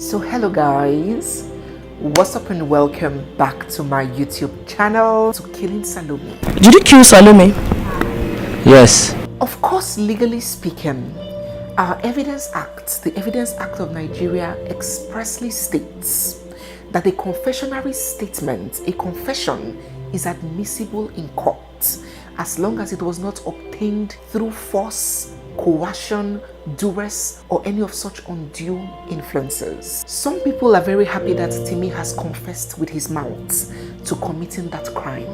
So hello guys, what's up and welcome back to my YouTube channel, to Killing Salome. Did you kill Salome? Yes. Of course, legally speaking, our Evidence Act, the Evidence Act of Nigeria, expressly states that a confessionary statement, a confession, is admissible in court as long as it was not obtained through force, coercion, duress, or any of such undue influences. Some people are very happy that Timi has confessed with his mouth to committing that crime.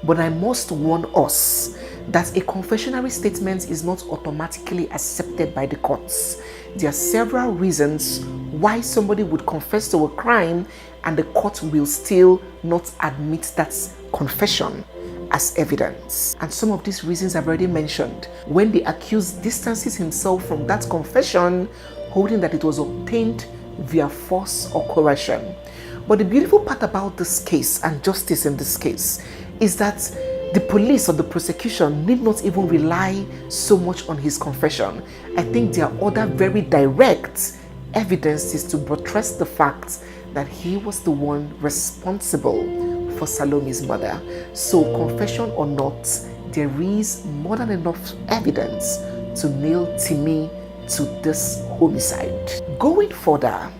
But I must warn us that a confessionary statement is not automatically accepted by the courts. There are several reasons why somebody would confess to a crime and the court will still not admit that confession as evidence. And some of these reasons I've already mentioned. When the accused distances himself from that confession, holding that it was obtained via force or coercion. But the beautiful part about this case and justice in this case is that the police or the prosecution need not even rely so much on his confession. I think there are other very direct evidences to buttress the fact that he was the one responsible for Salome's murder. So confession or not, there is more than enough evidence to nail Timi to this homicide. Going further,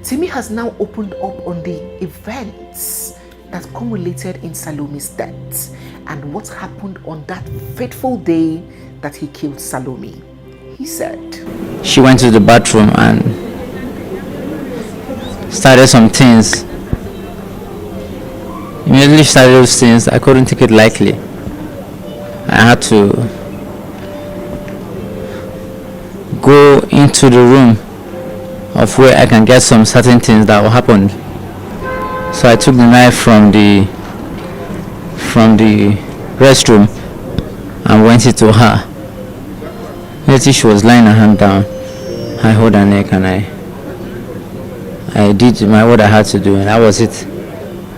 Timi has now opened up on the events that culminated in Salome's death and what happened on that fateful day that he killed Salome. He said, She went to the bathroom and started some things. Immediately started those things, I couldn't take it lightly. I had to go into the room of where I can get some certain things that will happen. So I took the knife from the restroom and went into her. Immediately she was lying her hand down. I held her neck and I did what I had to do, and that was it.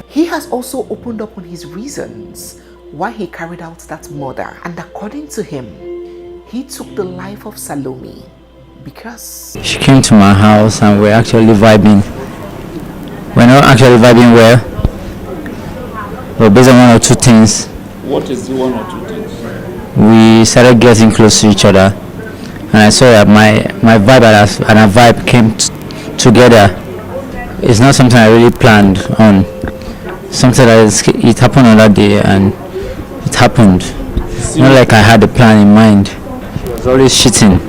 He has also opened up on his reasons why he carried out that murder. And according to him, he took the life of Salome because she came to my house and we're actually vibing. We're not actually vibing well. We're based on one or two things. What is the one or two things? We started getting close to each other. And I saw that my vibe and her vibe came together. It's not something I really planned on. Something that it happened on that day and it happened. Not like I had a plan in mind. She was always cheating.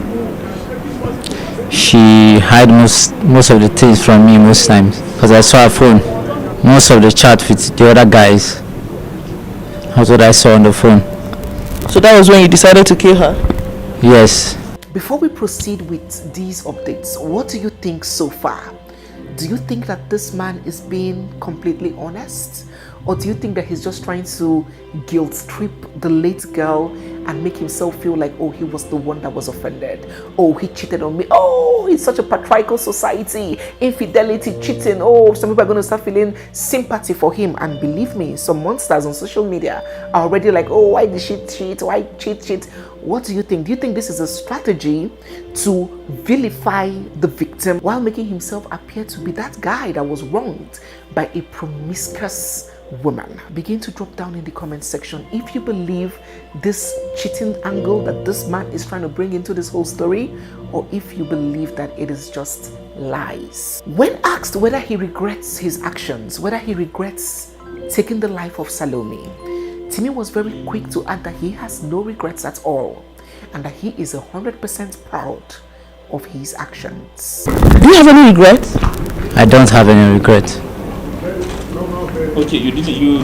She hid most of the things from me most times because I saw her phone. Most of the chat with the other guys. That's what I saw on the phone. So that was when you decided to kill her? Yes. Before we proceed with these updates, what do you think so far? Do you think that this man is being completely honest? Or do you think that he's just trying to guilt trip the late girl and make himself feel like, oh, he was the one that was offended? Oh, he cheated on me. Oh, it's such a patriarchal society. Infidelity, cheating. Oh, some people are going to start feeling sympathy for him. And believe me, some monsters on social media are already like, oh, why did she cheat? Why cheat? What do you think? Do you think this is a strategy to vilify the victim while making himself appear to be that guy that was wronged by a promiscuous woman? Begin to drop down in the comment section if you believe this cheating angle that this man is trying to bring into this whole story, or if you believe that it is just lies. When asked whether he regrets his actions, whether he regrets taking the life of Salome, Timi was very quick to add that he has no regrets at all and that he is 100% proud of his actions. Do you have any regrets? I don't have any regret. Okay, you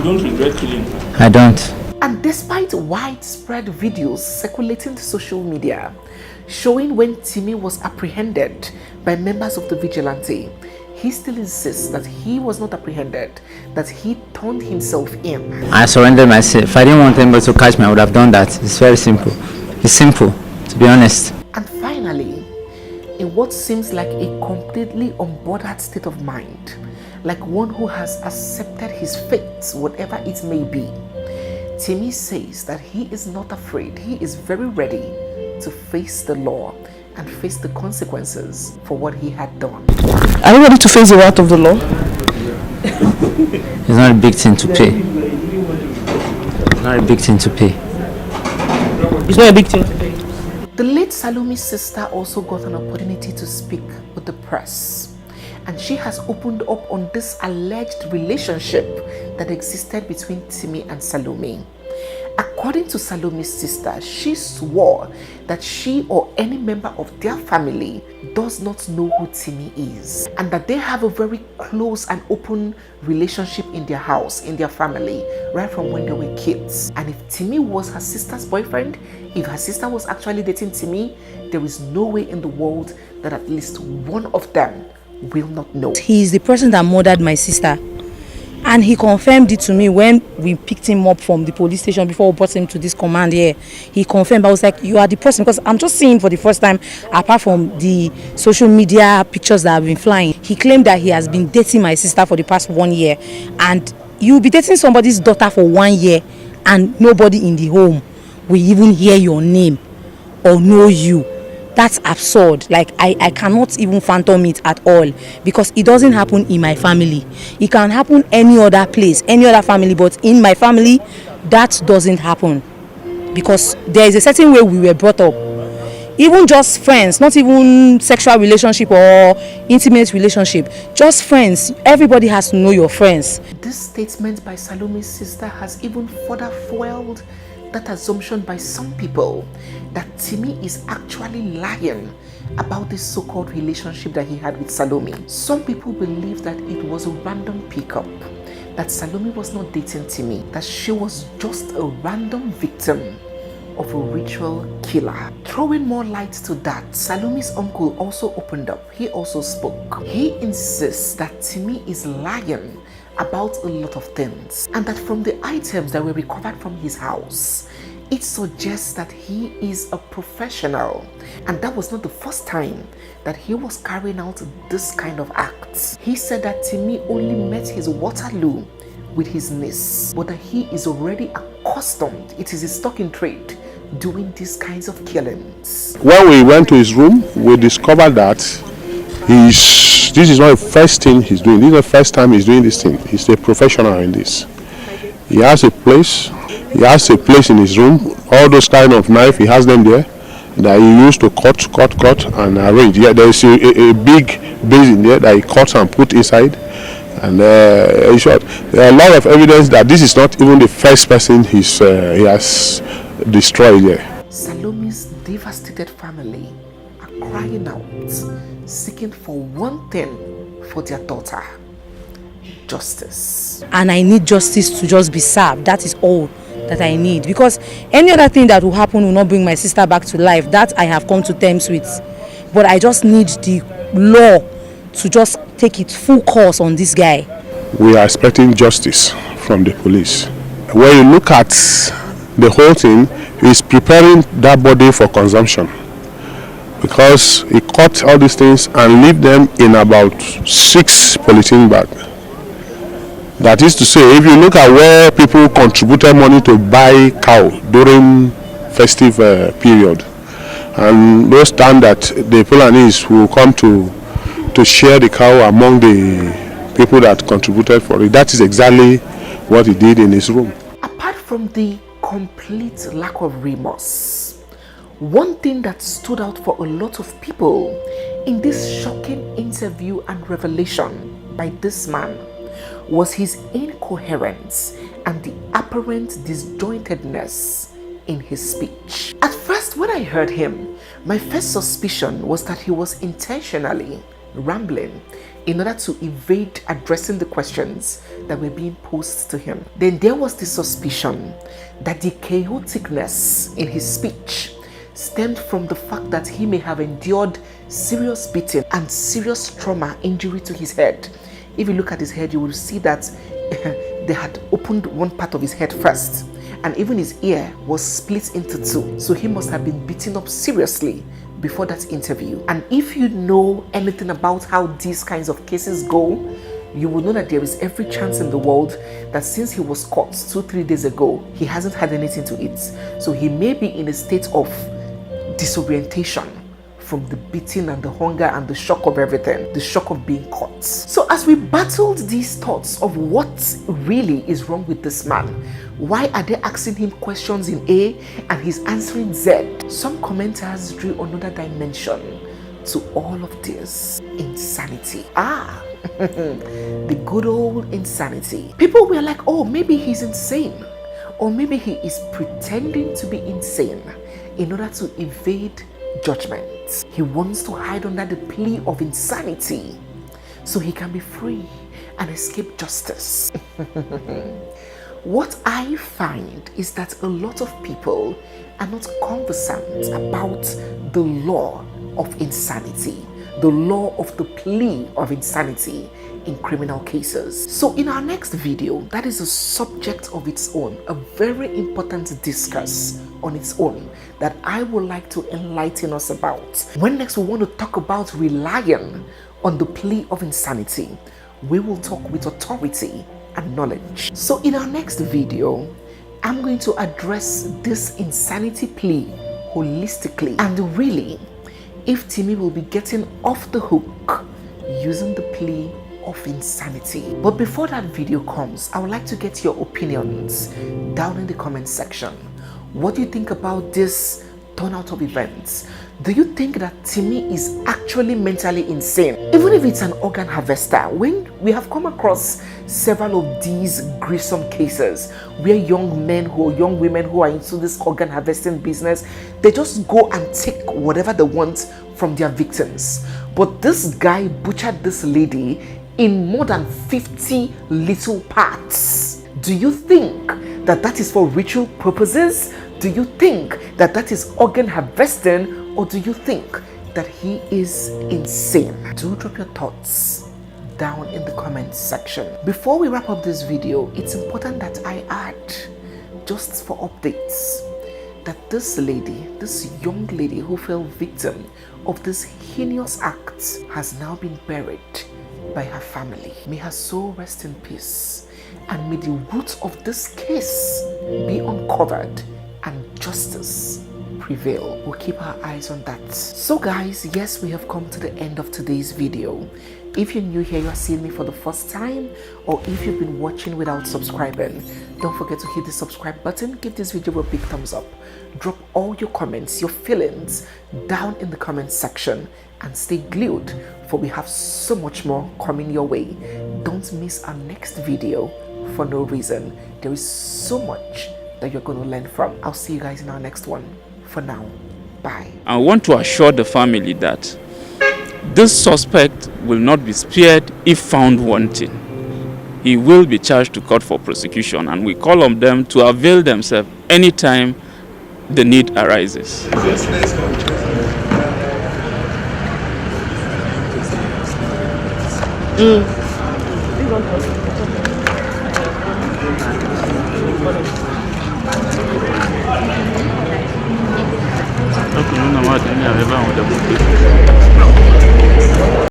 don't regret killing her? I don't. And despite widespread videos circulating to social media showing when Timi was apprehended by members of the vigilante, he still insists that he was not apprehended, that he turned himself in. I surrendered myself. If I didn't want anybody to catch me, I would have done that. It's very simple. It's simple, to be honest. And finally, in what seems like a completely unbothered state of mind, like one who has accepted his fate, whatever it may be, Timi says that he is not afraid. He is very ready to face the law and face the consequences for what he had done. Are you ready to face the wrath of the law? It's not a big thing to pay. It's not a big thing to pay. It's not a big thing to pay. The late Salome's sister also got an opportunity to speak with the press, and she has opened up on this alleged relationship that existed between Timi and Salome. According to Salome's sister, she swore that she or any member of their family does not know who Timi is, and that they have a very close and open relationship in their house, in their family, right from when they were kids. And if Timi was her sister's boyfriend, if her sister was actually dating Timi, there is no way in the world that at least one of them will not know. He is the person that murdered my sister. And he confirmed it to me when we picked him up from the police station before we brought him to this command here. He confirmed. I was like, you are the person, because I'm just seeing him for the first time, apart from the social media pictures that have been flying. He claimed that he has been dating my sister for the past 1 year. And you'll be dating somebody's daughter for 1 year and nobody in the home will even hear your name or know you. That's absurd. Like, I cannot even fathom it at all, because it doesn't happen in my family. It can happen any other place, any other family, but in my family, that doesn't happen, because there is a certain way we were brought up. Even just friends, not even sexual relationship or intimate relationship, just friends. Everybody has to know your friends. This statement by Salome's sister has even further fueled that assumption by some people that Timi is actually lying about this so-called relationship that he had with Salome. Some people believe that it was a random pickup, that Salome was not dating Timi, that she was just a random victim of a ritual killer. Throwing more light to that, Salome's uncle also opened up. He also spoke. He insists that Timi is lying about a lot of things, and that from the items that were recovered from his house, it suggests that he is a professional, and that was not the first time that he was carrying out this kind of acts. He said that Timi only met his Waterloo with his niece, but that he is already accustomed, it is his stock in trade, doing these kinds of killings. When we went to his room, we discovered that this is not the first thing he's doing. This is the first time he's doing this thing. He's a professional in this. He has a place. He has a place in his room. All those kind of knife, he has them there that he used to cut and arrange. Yeah, there is a big basin there that he cuts and put inside. And in short, there are a lot of evidence that this is not even the first person he has destroyed there. Salome's devastated family are crying out, seeking for one thing for their daughter: justice. And I need justice to just be served. That is all that I need, because any other thing that will happen will not bring my sister back to life. That I have come to terms with. But I just need the law to just take its full course on this guy. We are expecting justice from the police. When you look at the whole thing, he's preparing that body for consumption, because he cut all these things and leave them in about 6 polythene bags. That is to say, if you look at where people contributed money to buy cow during festive period, and those time that the Fulanis will come to share the cow among the people that contributed for it, that is exactly what he did in his room. Apart from the complete lack of remorse, one thing that stood out for a lot of people in this shocking interview and revelation by this man was his incoherence and the apparent disjointedness in his speech. At first, when I heard him, my first suspicion was that he was intentionally rambling in order to evade addressing the questions that were being posed to him. Then there was the suspicion that the chaoticness in his speech stemmed from the fact that he may have endured serious beating and serious trauma injury to his head. If you look at his head, you will see that they had opened one part of his head first, and even his ear was split into 2. So he must have been beaten up seriously before that interview. And if you know anything about how these kinds of cases go, you will know that there is every chance in the world that since he was caught 2-3 days ago, he hasn't had anything to eat. So he may be in a state of disorientation from the beating and the hunger and the shock of everything, the shock of being caught. So as we battled these thoughts of what really is wrong with this man, why are they asking him questions in A and he's answering Z? Some commenters drew another dimension to all of this: insanity. The good old insanity. People were like, oh, maybe he's insane, or maybe he is pretending to be insane in order to evade judgment. He wants to hide under the plea of insanity so he can be free and escape justice. What I find is that a lot of people are not conversant about the law of insanity, the law of the plea of insanity in criminal cases. So in our next video, that is a subject of its own, a very important discourse on its own that I would like to enlighten us about. When next we want to talk about relying on the plea of insanity, we will talk with authority and knowledge. So in our next video, I'm going to address this insanity plea holistically, and really if Timi will be getting off the hook using the plea of insanity. But before that video comes, I would like to get your opinions down in the comment section. What do you think about this turnout of events? Do you think that Timi is actually mentally insane? Even if it's an organ harvester, when we have come across several of these gruesome cases where young men or young women who are into this organ harvesting business, they just go and take whatever they want from their victims. But this guy butchered this lady in more than 50 little parts. Do you think that that is for ritual purposes? Do you think that that is organ harvesting? Or do you think that he is insane? Do drop your thoughts down in the comments section. Before we wrap up this video, it's important that I add, just for updates, that this lady, this young lady who fell victim of this heinous act, has now been buried by her family. May her soul rest in peace, and may the roots of this case be uncovered and justice prevail. We'll keep our eyes on that. So guys, yes, we have come to the end of today's video. If you're new here, you are seeing me for the first time, or if you've been watching without subscribing, don't forget to hit the subscribe button, give this video a big thumbs up, drop all your comments, your feelings down in the comment section, and stay glued, for we have so much more coming your way. Don't miss our next video for no reason. There is so much that you're going to learn from. I'll see you guys in our next one. For now, bye. I want to assure the family that this suspect will not be spared if found wanting. He will be charged to court for prosecution, and we call on them to avail themselves anytime the need arises. Donc nous n'avons pas